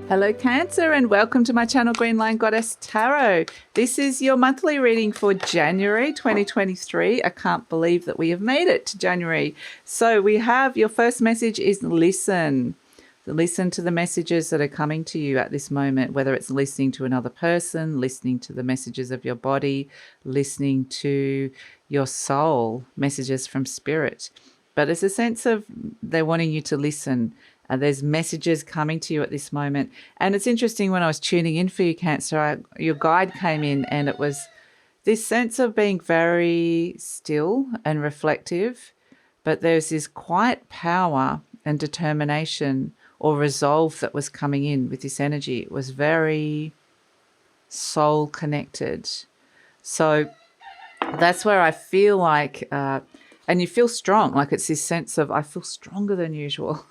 Hello Cancer and welcome to my channel Green Line Goddess Tarot. This is your monthly reading for January 2023. I can't believe that we have made it to January. So we have your first message is listen. Listen to the messages that are coming to you at this moment, whether it's listening to another person, listening to the messages of your body, listening to your soul, messages from spirit. But it's a sense of they're wanting you to listen. There's messages coming to you at this moment. And it's interesting, when I was tuning in for you, Cancer, your guide came in and it was this sense of being very still and reflective, but there's this quiet power and determination or resolve that was coming in with this energy. It was very soul connected. So that's where I feel like, and you feel strong, like it's this sense of, I feel stronger than usual.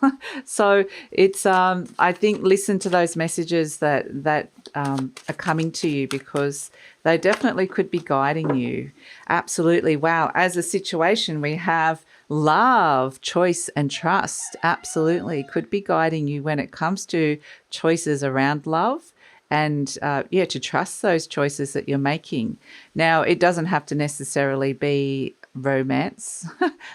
So it's, I think, listen to those messages that are coming to you, because they definitely could be guiding you. Absolutely. Wow. As a situation, we have love, choice, and trust. Absolutely. Could be guiding you when it comes to choices around love. And to trust those choices that you're making. Now, it doesn't have to necessarily be romance,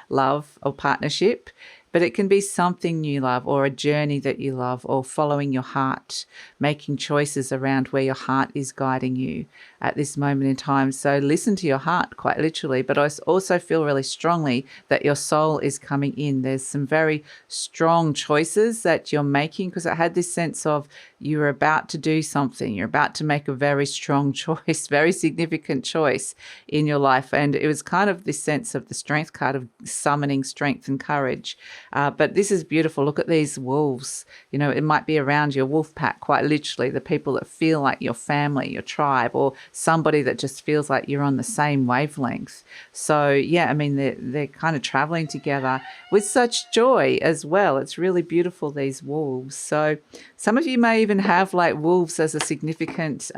love, or partnership, but it can be something you love, or a journey that you love, or following your heart, making choices around where your heart is guiding you at this moment in time. So listen to your heart, quite literally, but I also feel really strongly that your soul is coming in. There's some very strong choices that you're making, because I had this sense of you're about to do something. You're about to make a very strong choice, very significant choice in your life. And it was kind of this sense of the Strength card of summoning strength and courage. But this is beautiful. Look at these wolves. You know, it might be around your wolf pack, quite literally, the people that feel like your family, your tribe, or somebody that just feels like you're on the same wavelength. So, yeah, I mean, they're kind of traveling together with such joy as well. It's really beautiful, these wolves. So some of you may even have like wolves as a significant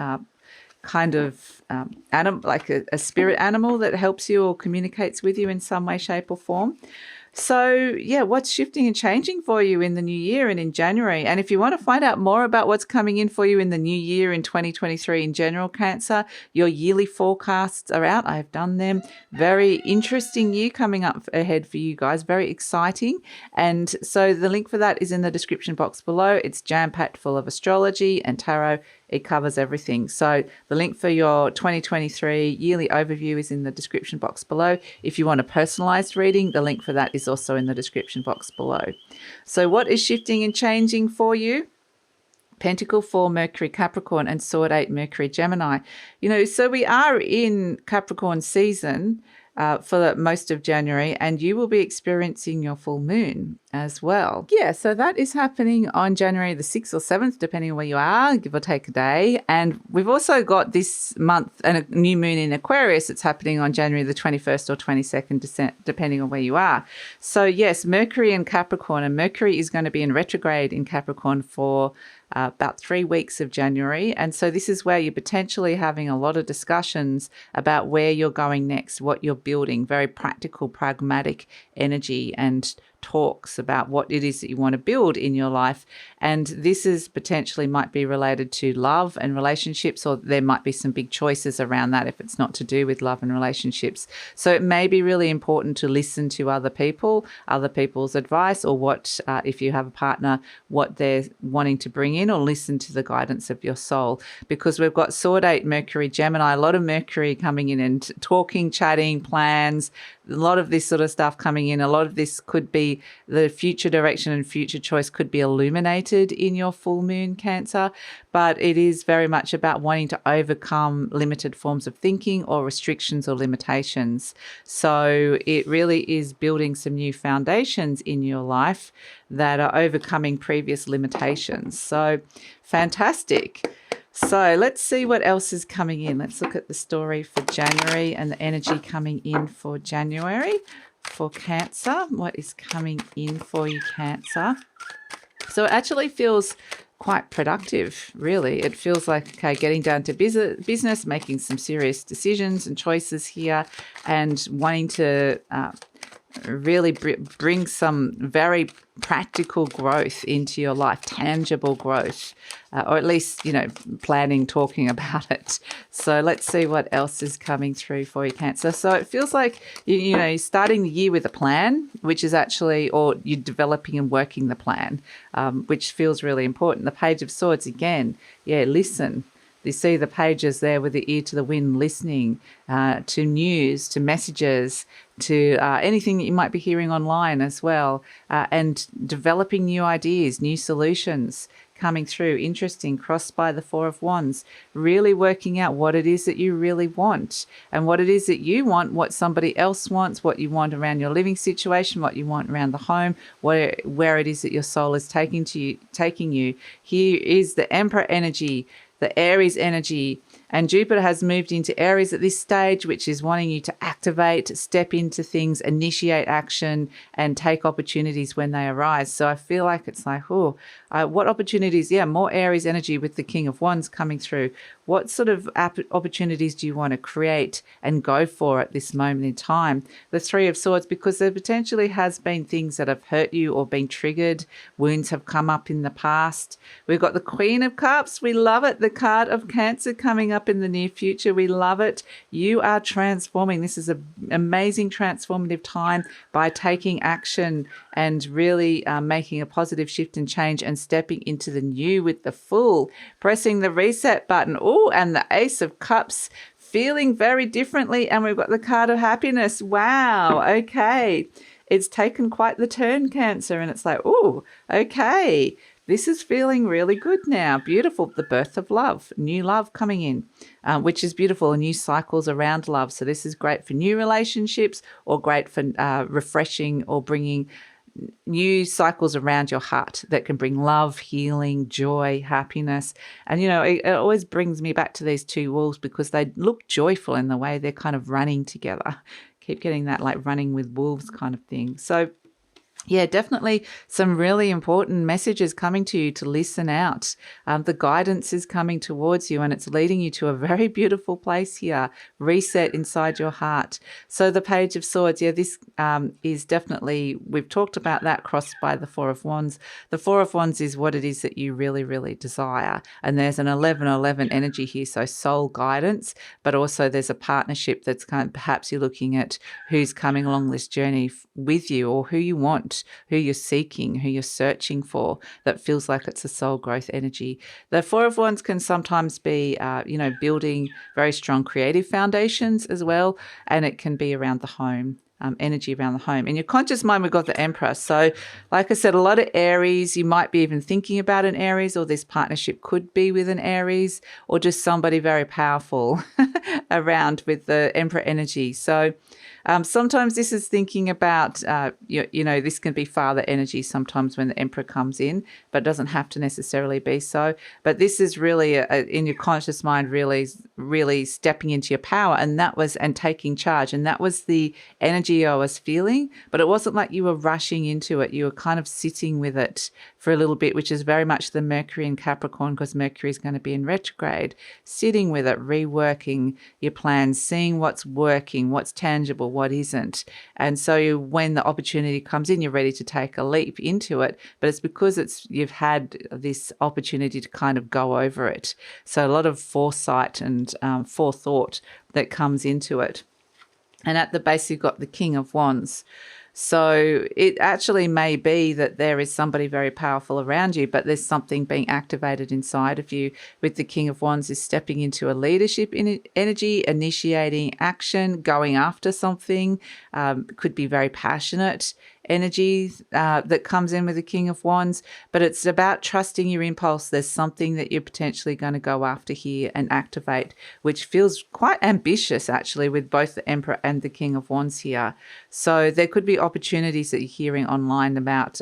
kind of animal, like a spirit animal that helps you or communicates with you in some way, shape, or form. So, yeah, what's shifting and changing for you in the new year and in January? And if you want to find out more about what's coming in for you in the new year in 2023 in general, Cancer, your yearly forecasts are out. I've done them. Very interesting year coming up ahead for you guys. Very exciting. And so the link for that is in the description box below. It's jam-packed full of astrology and tarot. It covers everything. So the link for your 2023 yearly overview is in the description box below. If you want a personalized reading, the link for that is also in the description box below. So what is shifting and changing for you? Pentacle 4 Mercury Capricorn and Sword 8 Mercury Gemini. You know, so we are in Capricorn season for most of January, and you will be experiencing your full moon as well. Yeah, so that is happening on January the 6th or 7th, depending on where you are, give or take a day. And we've also got this month a new moon in Aquarius. It's happening on January the 21st or 22nd, depending on where you are. So yes, Mercury in Capricorn, and Mercury is going to be in retrograde in Capricorn for about 3 weeks of January. And so this is where you're potentially having a lot of discussions about where you're going next, what you're building, very practical, pragmatic energy and talks about what it is that you want to build in your life. And this is potentially might be related to love and relationships, or there might be some big choices around that if it's not to do with love and relationships. So it may be really important to listen to other people, other people's advice, or what, if you have a partner, what they're wanting to bring in, or listen to the guidance of your soul. Because we've got Sword 8 Mercury Gemini, a lot of Mercury coming in and talking, chatting, plans, a lot of this sort of stuff coming in. A lot of this could be the future direction and future choice could be illuminated in your full moon, Cancer, but it is very much about wanting to overcome limited forms of thinking or restrictions or limitations. So it really is building some new foundations in your life that are overcoming previous limitations. So fantastic. So let's see what else is coming in. Let's look at the story for January and the energy coming in for January for Cancer. What is coming in for you, Cancer? So it actually feels quite productive, really. It feels like, okay, getting down to business, making some serious decisions and choices here, and wanting to really bring some very practical growth into your life, tangible growth, or at least, planning, talking about it. So let's see what else is coming through for you, Cancer. So it feels like, you're starting the year with a plan, which is actually, or you're developing and working the plan, which feels really important. The Page of Swords, again, listen. You see the pages there with the ear to the wind, listening to news, to messages, to anything that you might be hearing online as well, and developing new ideas, new solutions coming through. Interesting, crossed by the Four of Wands, really working out what it is that you really want and what it is that you want, what somebody else wants, what you want around your living situation, what you want around the home, where it is that your soul is taking you. Here is the Emperor energy, the Aries energy, and Jupiter has moved into Aries at this stage, which is wanting you to activate, step into things, initiate action, and take opportunities when they arise. So I feel like it's like, what opportunities? Yeah, more Aries energy with the King of Wands coming through. What sort of opportunities do you want to create and go for at this moment in time? The Three of Swords, because there potentially has been things that have hurt you or been triggered. Wounds have come up in the past. We've got the Queen of Cups. We love it. The card of Cancer coming up in the near future. We love it. You are transforming. This is an amazing transformative time by taking action and really making a positive shift and change and stepping into the new with the Fool, pressing the reset button. Oh, and the Ace of Cups, feeling very differently. And we've got the card of happiness. Wow. Okay. It's taken quite the turn, Cancer. And it's like, oh, okay. This is feeling really good now. Beautiful. The birth of love, new love coming in, which is beautiful. New cycles around love. So this is great for new relationships or great for refreshing or bringing new cycles around your heart that can bring love, healing, joy, happiness. And, it always brings me back to these two wolves because they look joyful in the way they're kind of running together. Keep getting that like running with wolves kind of thing. So yeah, definitely some really important messages coming to you to listen out. The guidance is coming towards you and it's leading you to a very beautiful place here. Reset inside your heart. So the Page of Swords, this is definitely, we've talked about that, crossed by the Four of Wands. The Four of Wands is what it is that you really, really desire. And there's an 11-11 energy here, so soul guidance, but also there's a partnership that's kind of, perhaps you're looking at who's coming along this journey with you or who you want, who you're seeking, who you're searching for, that feels like it's a soul growth energy. The Four of Wands can sometimes be, building very strong creative foundations as well, and it can be around the home. Energy around the home. In your conscious mind, we've got the Emperor. So like I said, a lot of Aries, you might be even thinking about an Aries, or this partnership could be with an Aries, or just somebody very powerful around with the Emperor energy. So sometimes this is thinking about, this can be father energy sometimes when the Emperor comes in, but it doesn't have to necessarily be so. But this is really, in your conscious mind, really, really stepping into your power, and taking charge. And that was the energy I was feeling, but it wasn't like you were rushing into it. You were kind of sitting with it for a little bit, which is very much the Mercury in Capricorn, because Mercury is going to be in retrograde, sitting with it, reworking your plans, seeing what's working, what's tangible, what isn't. And so when the opportunity comes in, you're ready to take a leap into it, but it's because you've had this opportunity to kind of go over it. So a lot of foresight and forethought that comes into it. And at the base, you've got the King of Wands. So it actually may be that there is somebody very powerful around you, but there's something being activated inside of you. With the King of Wands is stepping into a leadership energy, initiating action, going after something. Could be very passionate energy that comes in with the King of Wands, but it's about trusting your impulse. There's something that you're potentially going to go after here and activate, which feels quite ambitious actually, with both the Emperor and the King of Wands here. So there could be opportunities that you're hearing online about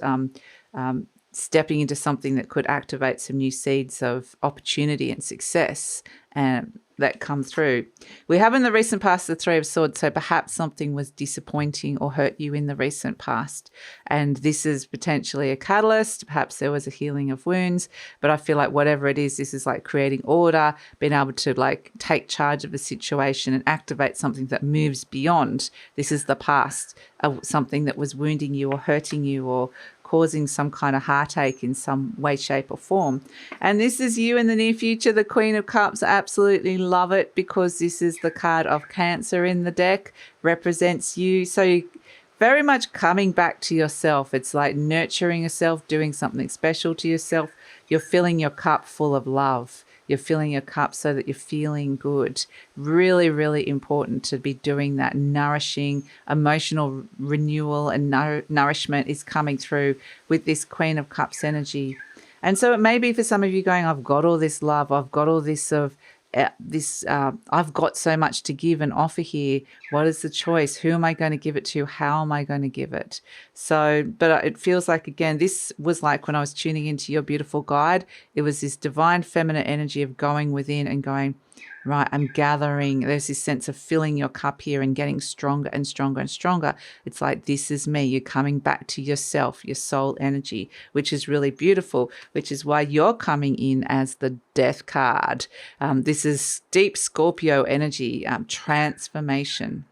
stepping into something that could activate some new seeds of opportunity and success, and that come through. We have in the recent past the Three of Swords, so perhaps something was disappointing or hurt you in the recent past. And this is potentially a catalyst. Perhaps there was a healing of wounds, but I feel like whatever it is, this is like creating order, being able to like take charge of a situation and activate something that moves beyond. This is the past, something that was wounding you or hurting you or causing some kind of heartache in some way, shape or form. And this is you in the near future, the Queen of Cups. I absolutely love it because this is the card of Cancer in the deck, represents you. So you very much coming back to yourself. It's like nurturing yourself, doing something special to yourself. You're filling your cup full of love. You're filling your cup so that you're feeling good. Really, really important to be doing that. Nourishing, emotional renewal and nourishment is coming through with this Queen of Cups energy. And so it may be for some of you going, I've got all this love. I've got all this of I've got so much to give and offer here. What is the choice? Who am I going to give it to? How am I going to give it? So, but it feels like, again, this was like when I was tuning into your beautiful guide, it was this divine feminine energy of going within and going, right, I'm gathering. There's this sense of filling your cup here and getting stronger and stronger and stronger. It's like, this is me. You're coming back to yourself, your soul energy, which is really beautiful, which is why you're coming in as the Death card. This is deep Scorpio energy, transformation.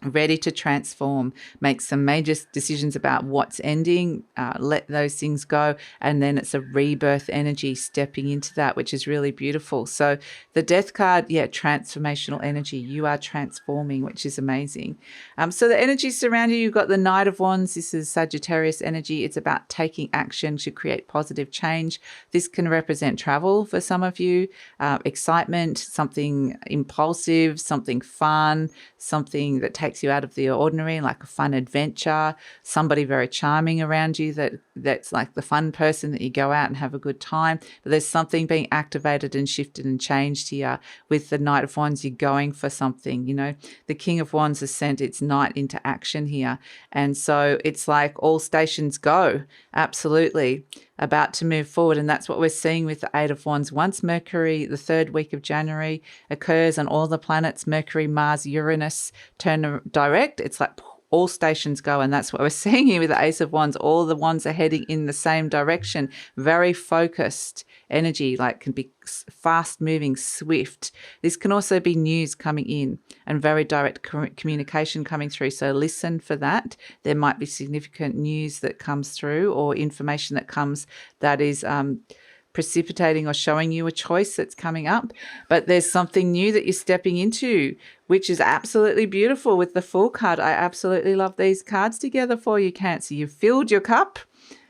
Ready to transform, make some major decisions about what's ending, let those things go. And then it's a rebirth energy stepping into that, which is really beautiful. So the Death card, yeah, transformational energy. You are transforming, which is amazing. So the energies surround you, you've got the Knight of Wands. This is Sagittarius energy. It's about taking action to create positive change. This can represent travel for some of you, excitement, something impulsive, something fun, something that takes you out of the ordinary, like a fun adventure, somebody very charming around you that's like the fun person that you go out and have a good time. But there's something being activated and shifted and changed here. With the Knight of Wands, you're going for something, you know. The King of Wands has sent its knight into action here. And so it's like all stations go, absolutely, about to move forward. And that's what we're seeing with the Eight of Wands. Once Mercury, the third week of January, occurs and all the planets, Mercury, Mars, Uranus, turn direct, it's like all stations go. And that's what we're seeing here with the Ace of Wands. All the wands are heading in the same direction. Very focused energy, like can be fast moving, swift. This can also be news coming in and very direct communication coming through. So listen for that. There might be significant news that comes through or information that comes that is precipitating or showing you a choice that's coming up. But there's something new that you're stepping into, which is absolutely beautiful with the Fool card. I absolutely love these cards together for you, Cancer. You've filled your cup.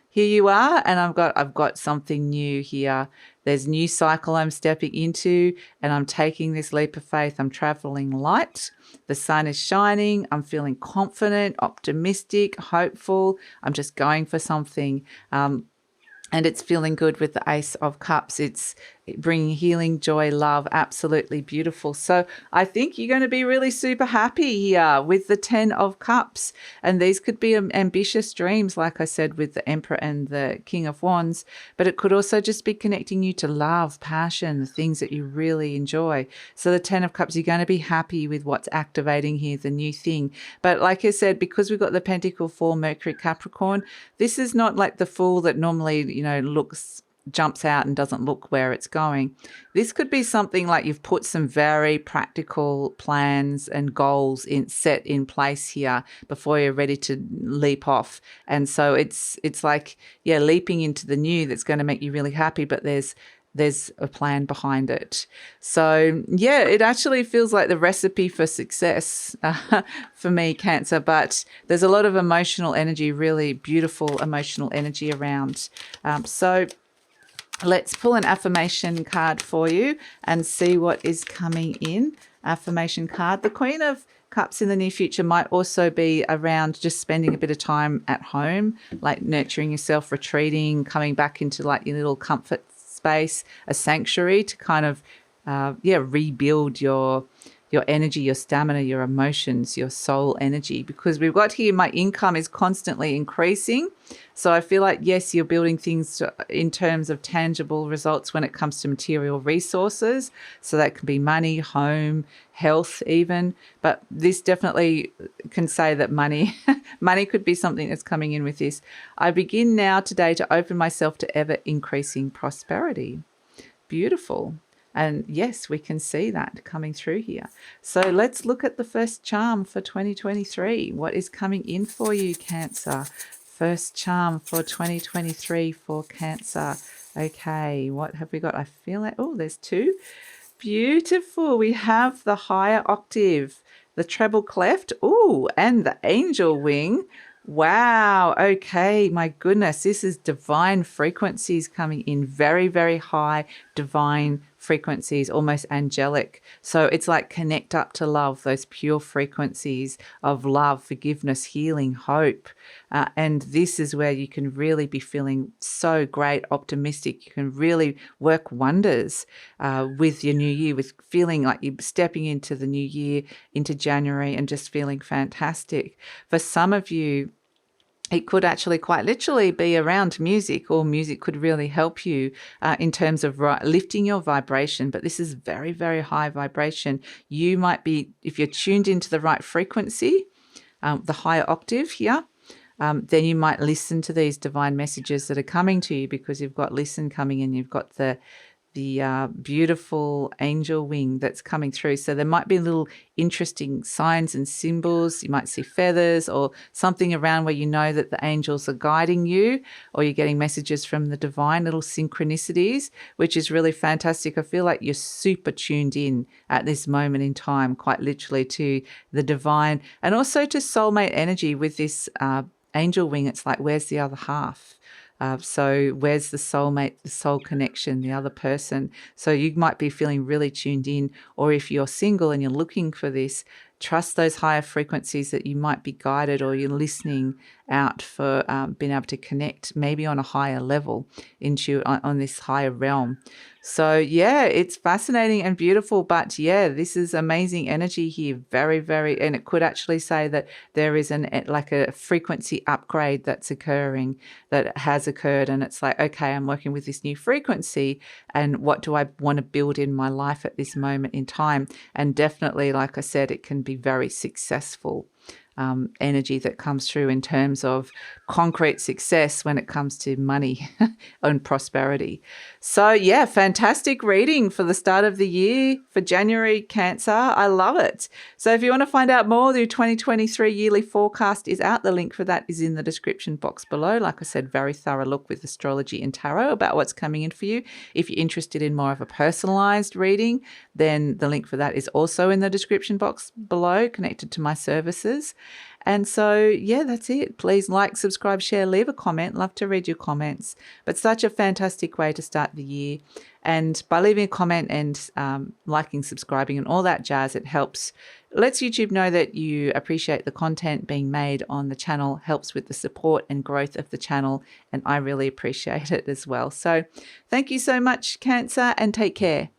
Here you are, and I've got something new here. There's a new cycle I'm stepping into, and I'm taking this leap of faith. I'm traveling light. The sun is shining. I'm feeling confident, optimistic, hopeful. I'm just going for something. And it's feeling good with the Ace of Cups. It's bringing healing, joy, love, absolutely beautiful. So I think you're going to be really super happy here with the 10 of Cups. And these could be ambitious dreams, like I said, with the Emperor and the King of Wands. But it could also just be connecting you to love, passion, the things that you really enjoy. So the 10 of Cups, you're going to be happy with what's activating here, the new thing. But like I said, because we've got the Pentacle 4, Mercury, Capricorn, this is not like the Fool that normally, you know, jumps out and doesn't look where it's going. This could be something like you've put some very practical plans and goals set in place here before you're ready to leap off. And so it's like, yeah, leaping into the new that's going to make you really happy, but there's a plan behind it. So yeah, it actually feels like the recipe for success for me, Cancer, but there's a lot of emotional energy, really beautiful emotional energy around. So let's pull an affirmation card for you and see what is coming in. Affirmation card. The Queen of Cups in the near future might also be around just spending a bit of time at home, like nurturing yourself, retreating, coming back into like your little comfort space, a sanctuary to kind of rebuild your your energy, your stamina, your emotions, your soul energy, because we've got here my income is constantly increasing. So I feel like, yes, you're building things in terms of tangible results when it comes to material resources. So that can be money, home, health even. But this definitely can say that money could be something that's coming in with this. I begin now today to open myself to ever increasing prosperity. Beautiful. And yes, we can see that coming through here. So let's look at the first charm for 2023. What is coming in for you, Cancer? First charm for 2023 for Cancer. Okay, what have we got? I feel like, oh, there's two. Beautiful. We have the higher octave, the treble clef, oh, and the angel wing. Wow. Okay. My goodness. This is divine frequencies coming in. Very, very high divine frequencies, almost angelic. So it's like connect up to love, those pure frequencies of love, forgiveness, healing, hope. And this is where you can really be feeling so great, optimistic. You can really work wonders with your new year, with feeling like you're stepping into the new year, into January, and just feeling fantastic. For some of you, it could actually quite literally be around music, or music could really help you in terms of lifting your vibration. But this is very, very high vibration. You might be, if you're tuned into the right frequency, the higher octave here, then you might listen to these divine messages that are coming to you, because you've got listen coming in, you've got the beautiful angel wing that's coming through. So there might be little interesting signs and symbols. You might see feathers or something around where you know that the angels are guiding you, or you're getting messages from the divine, little synchronicities, which is really fantastic. I feel like you're super tuned in at this moment in time, quite literally, to the divine and also to soulmate energy with this angel wing. It's like, where's the other half? So where's the soulmate, the soul connection, the other person? So you might be feeling really tuned in, or if you're single and you're looking for this, trust those higher frequencies that you might be guided, or you're listening out for being able to connect maybe on a higher level into on this higher realm. So yeah, it's fascinating and beautiful, but yeah, this is amazing energy here. Very, very, and it could actually say that there is like a frequency upgrade that's occurring, that has occurred. And it's like, okay, I'm working with this new frequency, and what do I want to build in my life at this moment in time? And definitely, like I said, it can be very successful energy that comes through in terms of concrete success when it comes to money and prosperity. So yeah, fantastic reading for the start of the year for January, Cancer. I love it. So if you want to find out more, the 2023 yearly forecast is out. The link for that is in the description box below. Like I said, very thorough look with astrology and tarot about what's coming in for you. If you're interested in more of a personalized reading, then the link for that is also in the description box below, connected to my services. And so, yeah, that's it. Please like, subscribe, share, leave a comment. Love to read your comments. But such a fantastic way to start the year. And by leaving a comment and liking, subscribing and all that jazz, it helps, lets YouTube know that you appreciate the content being made on the channel, helps with the support and growth of the channel. And I really appreciate it as well. So thank you so much, Cancer, and take care.